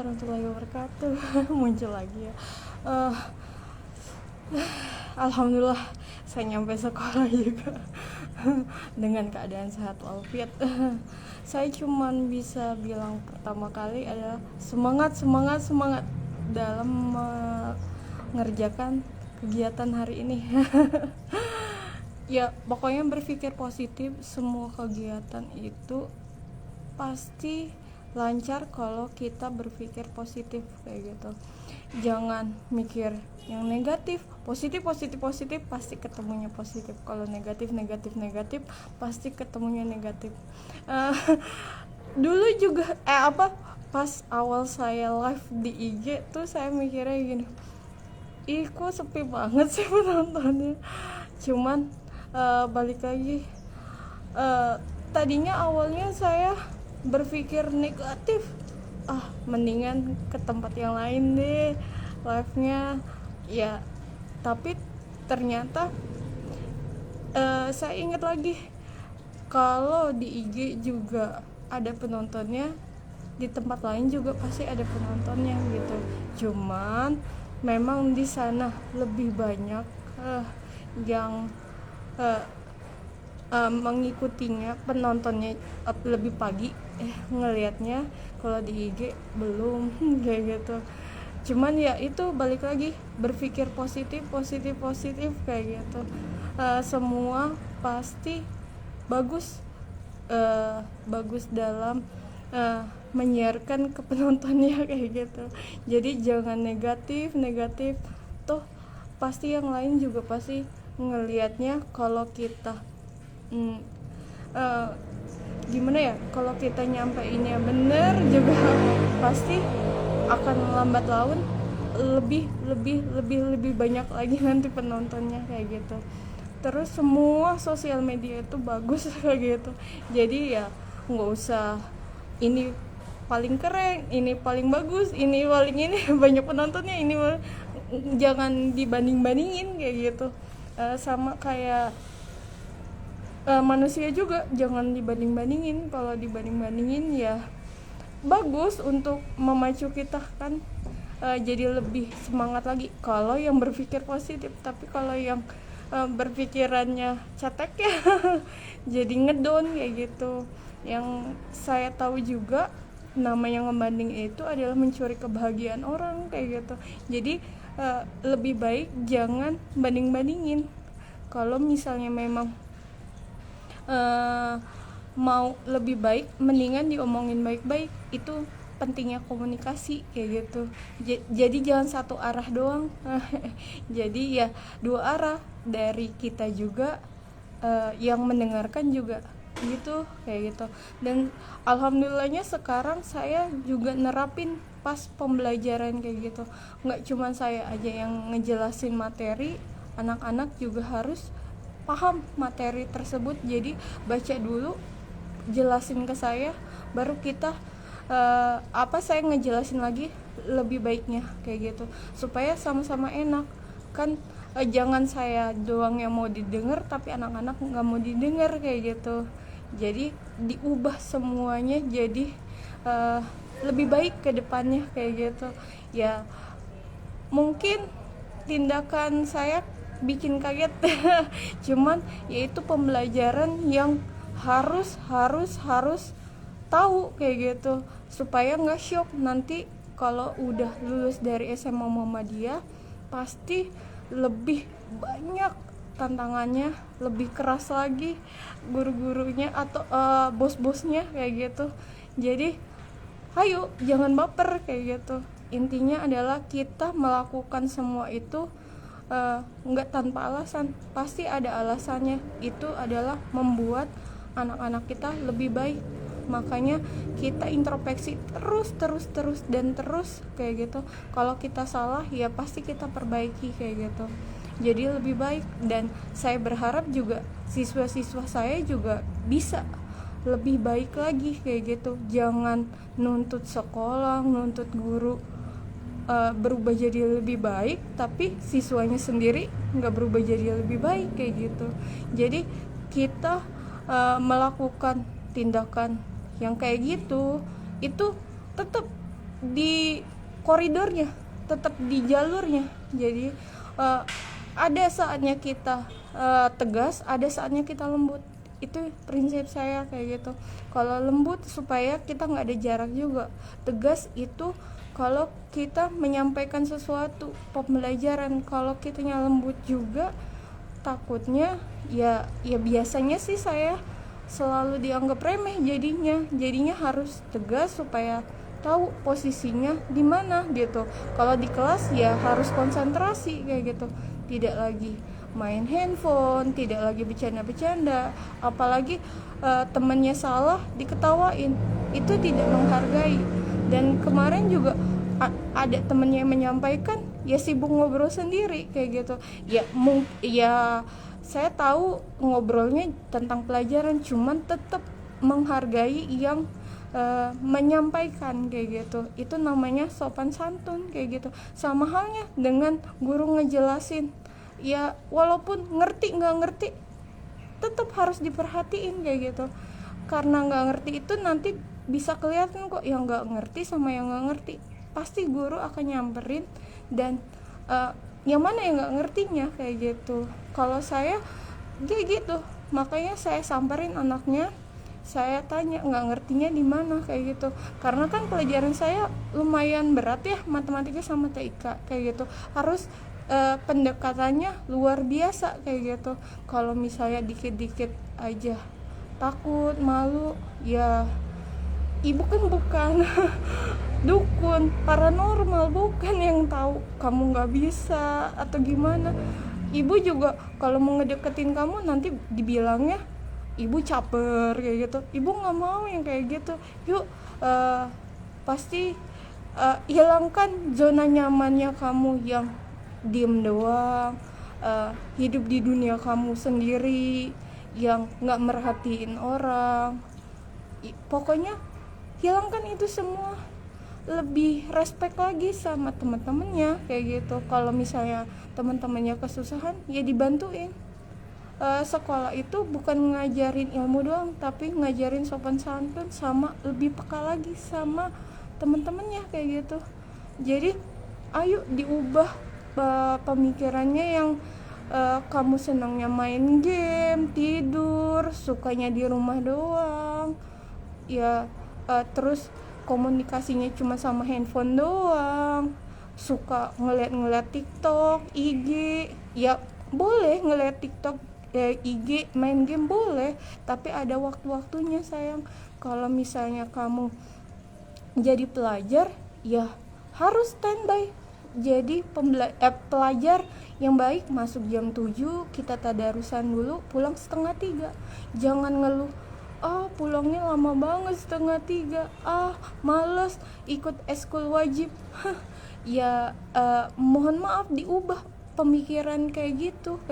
warahmatullahi wabarakatuh. Muncul lagi ya. Eh, Alhamdulillah saya nyampe sekolah juga dengan keadaan sehat walafiat. Saya cuman bisa bilang pertama kali adalah semangat dalam mengerjakan kegiatan hari ini. Ya pokoknya berpikir positif, semua kegiatan itu pasti lancar kalau kita berpikir positif kayak gitu. Jangan mikir yang negatif, positif pasti ketemunya positif. Kalau negatif pasti ketemunya negatif. uh, Dulu juga pas awal saya live di IG tuh saya mikirnya gini, ih kok sepi banget sih penontonnya. Cuman balik lagi, tadinya awalnya saya berpikir negatif, mendingan ke tempat yang lain deh live-nya ya. Tapi ternyata saya ingat lagi kalau di IG juga ada penontonnya, di tempat lain juga pasti ada penontonnya gitu. Cuman memang di sana lebih banyak yang mengikutinya, penontonnya lebih pagi ngelihatnya. Kalau di IG belum kayak gitu. Cuman ya itu balik lagi berpikir positif kayak gitu. Semua pasti bagus, bagus dalam menyiarkan ke penontonnya kayak gitu. Jadi jangan negatif toh pasti yang lain juga pasti ngelihatnya. Kalau kita gimana ya, kalau kita nyampeinnya bener juga pasti akan lambat laun lebih banyak lagi nanti penontonnya kayak gitu. Terus semua sosial media itu bagus kayak gitu. Jadi ya nggak usah ini paling keren, ini paling bagus, ini paling ini banyak penontonnya, ini jangan dibanding-bandingin kayak gitu. Sama kayak manusia juga jangan dibanding-bandingin. Kalau dibanding-bandingin ya bagus untuk memacu kita kan, jadi lebih semangat lagi kalau yang berpikir positif. Tapi kalau yang berpikirannya cetek ya jadi ngedon kayak gitu. Yang saya tahu juga namanya ngebanding itu adalah mencuri kebahagiaan orang kayak gitu. Jadi lebih baik jangan banding-bandingin. Kalau misalnya memang mau lebih baik, mendingan diomongin baik-baik. Itu pentingnya komunikasi kayak gitu. Jadi jangan satu arah doang. Jadi ya dua arah, dari kita juga, yang mendengarkan juga gitu kayak gitu. Dan alhamdulillahnya sekarang saya juga nerapin pas pembelajaran kayak gitu. Nggak cuma saya aja yang ngejelasin materi, anak-anak juga harus paham materi tersebut. Jadi baca dulu, jelasin ke saya, baru kita saya ngejelasin lagi lebih baiknya kayak gitu, supaya sama-sama enak kan. Jangan saya doang yang mau didengar tapi anak-anak nggak mau didengar kayak gitu. Jadi diubah semuanya jadi lebih baik ke depannya kayak gitu ya. Mungkin tindakan saya bikin kaget cuman yaitu pembelajaran yang harus tahu kayak gitu, supaya nggak shock nanti kalau udah lulus dari SMA Muhammadiyah. Pasti lebih banyak tantangannya, lebih keras lagi guru-gurunya atau bos-bosnya kayak gitu. Jadi ayo jangan baper kayak gitu. Intinya adalah kita melakukan semua itu nggak tanpa alasan, pasti ada alasannya. Itu adalah membuat anak-anak kita lebih baik. Makanya kita introspeksi terus kayak gitu. Kalau kita salah ya pasti kita perbaiki kayak gitu, jadi lebih baik. Dan saya berharap juga siswa-siswa saya juga bisa lebih baik lagi kayak gitu. Jangan nuntut sekolah, nuntut guru berubah jadi lebih baik, tapi siswanya sendiri nggak berubah jadi lebih baik kayak gitu. Jadi kita melakukan tindakan yang kayak gitu itu tetap di koridornya, tetap di jalurnya. Jadi ada saatnya kita tegas, ada saatnya kita lembut. Itu prinsip saya kayak gitu. Kalau lembut supaya kita nggak ada jarak juga. Tegas itu kalau kita menyampaikan sesuatu pembelajaran. Kalau kitanya lembut juga, takutnya ya biasanya sih saya selalu dianggap remeh, jadinya harus tegas supaya tahu posisinya di mana gitu. Kalau di kelas ya harus konsentrasi kayak gitu, tidak lagi main handphone, tidak lagi bercanda-bercanda, apalagi temannya salah diketawain, itu tidak menghargai. Dan kemarin juga ada temennya yang menyampaikan, ya sibuk ngobrol sendiri kayak gitu. Ya saya tahu ngobrolnya tentang pelajaran, cuman tetap menghargai yang menyampaikan kayak gitu. Itu namanya sopan santun kayak gitu. Sama halnya dengan guru ngejelasin, ya walaupun ngerti nggak ngerti tetap harus diperhatiin kayak gitu. Karena nggak ngerti itu nanti bisa kelihatan kok, yang nggak ngerti sama yang nggak ngerti pasti guru akan nyamperin, dan yang mana yang nggak ngertinya kayak gitu. Kalau saya kayak gitu, makanya saya samperin anaknya, saya tanya nggak ngertinya di mana kayak gitu. Karena kan pelajaran saya lumayan berat ya, matematika sama TIK kayak gitu, harus pendekatannya luar biasa kayak gitu. Kalau misalnya dikit-dikit aja takut, malu, ya ibu kan bukan dukun paranormal, bukan yang tahu kamu nggak bisa atau gimana. Ibu juga kalau mau ngedeketin kamu nanti dibilangnya ibu caper kayak gitu. Ibu nggak mau yang kayak gitu. Yuk pasti hilangkan zona nyamannya kamu yang diem doang, hidup di dunia kamu sendiri yang nggak merhatiin orang. Pokoknya hilangkan itu semua, lebih respect lagi sama teman-temannya kayak gitu. Kalau misalnya teman-temannya kesusahan, ya dibantuin. Sekolah itu bukan ngajarin ilmu doang, tapi ngajarin sopan santun sama lebih peka lagi sama teman-temannya kayak gitu. Jadi ayo diubah pemikirannya yang kamu senangnya main game, tidur, sukanya di rumah doang, ya terus komunikasinya cuma sama handphone doang, suka ngeliat TikTok, IG. Ya boleh ngeliat TikTok, IG, main game boleh, tapi ada waktu-waktunya sayang. Kalau misalnya kamu jadi pelajar, ya harus standby. Jadi pelajar yang baik masuk jam 7, kita tadarusan dulu, pulang setengah 3. Jangan ngeluh, pulangnya lama banget setengah 3, males ikut eskul wajib. Ya mohon maaf, diubah pemikiran kayak gitu.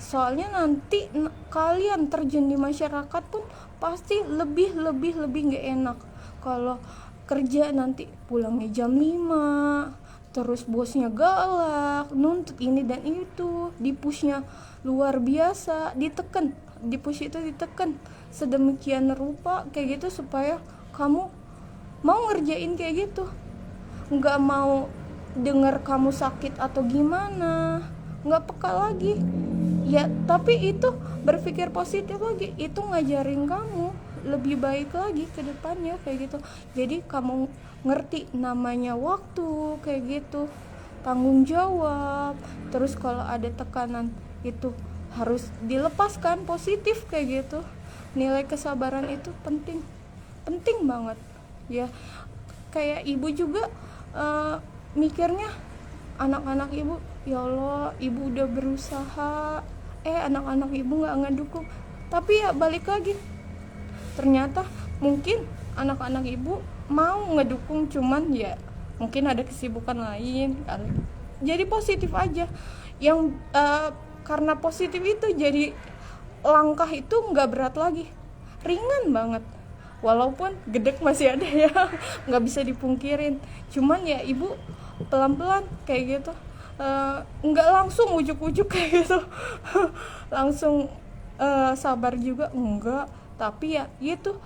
Soalnya nanti kalian terjun di masyarakat pun pasti lebih nggak enak. Kalau kerja nanti pulangnya jam 5, terus bosnya galak, nuntut ini dan itu, dipushnya luar biasa, dipush itu ditekan sedemikian rupa kayak gitu supaya kamu mau ngerjain kayak gitu, nggak mau dengar kamu sakit atau gimana, nggak peka lagi. Ya tapi itu berpikir positif lagi, itu ngajarin kamu lebih baik lagi ke depannya kayak gitu. Jadi kamu ngerti namanya waktu kayak gitu, tanggung jawab. Terus kalau ada tekanan itu harus dilepaskan positif kayak gitu. Nilai kesabaran itu penting banget ya. Kayak ibu juga mikirnya anak-anak ibu, ya Allah ibu udah berusaha, anak-anak ibu nggak ngedukung. Tapi ya balik lagi, ternyata mungkin anak-anak ibu mau ngedukung, cuman ya mungkin ada kesibukan lain. Jadi positif aja, yang karena positif itu jadi langkah itu nggak berat lagi, ringan banget. Walaupun gedek masih ada ya, nggak bisa dipungkirin, cuman ya ibu pelan-pelan kayak gitu, nggak langsung ujuk-ujuk kayak gitu langsung sabar juga enggak, tapi ya gitu,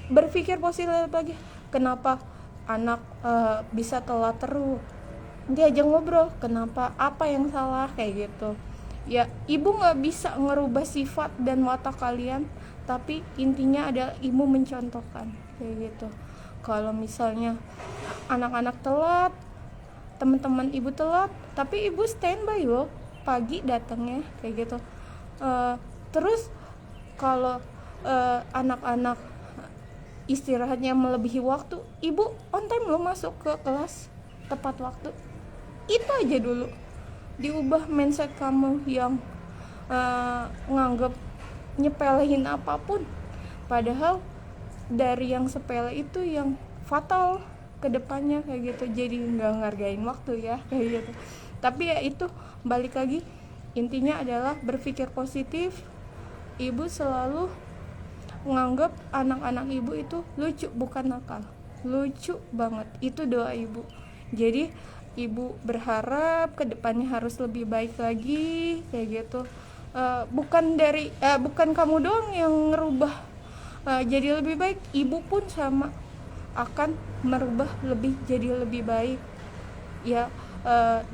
berpikir positif lagi. kenapa anak bisa telat terus, diajak ngobrol, kenapa, apa yang salah, kayak gitu. Ya, ibu nggak bisa ngerubah sifat dan watak kalian, tapi intinya adalah ibu mencontohkan, kayak gitu. Kalau misalnya anak-anak telat, teman-teman ibu telat, tapi ibu standby loh, pagi datangnya, kayak gitu. Terus kalau anak-anak istirahatnya melebihi waktu, ibu on time loh masuk ke kelas tepat waktu. Itu aja dulu, diubah mindset kamu yang nganggep nyepelehin apapun, padahal dari yang sepele itu yang fatal ke depannya, kayak gitu. Jadi nggak ngargain waktu ya, kayak gitu. Tapi ya itu, balik lagi, intinya adalah berpikir positif. Ibu selalu menganggap anak-anak ibu itu lucu, bukan nakal. Lucu banget, itu doa ibu. Jadi ibu berharap kedepannya harus lebih baik lagi, kayak gitu. Bukan kamu doang yang ngerubah jadi lebih baik, ibu pun sama akan merubah jadi lebih baik ya.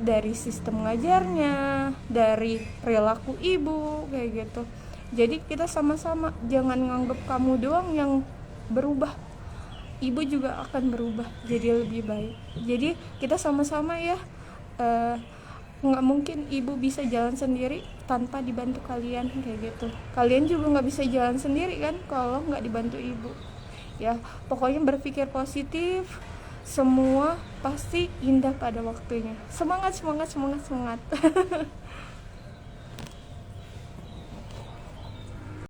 Dari sistem ngajarnya, dari perilaku ibu, kayak gitu. Jadi kita sama-sama, jangan nganggep kamu doang yang berubah, ibu juga akan berubah jadi lebih baik. Jadi kita sama-sama ya. Nggak mungkin ibu bisa jalan sendiri tanpa dibantu kalian, kayak gitu. Kalian juga nggak bisa jalan sendiri kan kalau nggak dibantu ibu ya. Pokoknya berpikir positif, semua pasti indah pada waktunya. Semangat semangat semangat semangat.